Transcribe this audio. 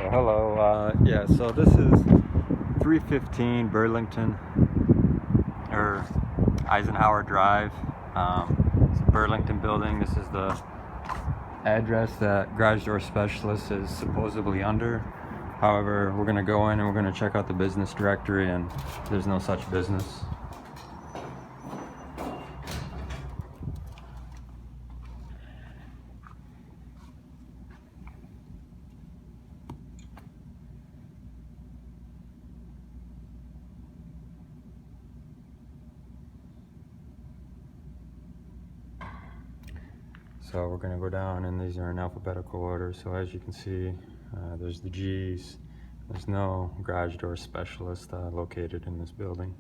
Hello. Yeah, so this is 315 Burlington, or Eisenhower Drive. It's a Burlington building. This is the address that Garage Door Specialist is supposedly under. However, we're going to go in and we're going to check out the business directory, and there's no such business. So we're going to go down, and these are in alphabetical order. So as you can see, there's the G's. There's no Garage Door Specialist located in this building.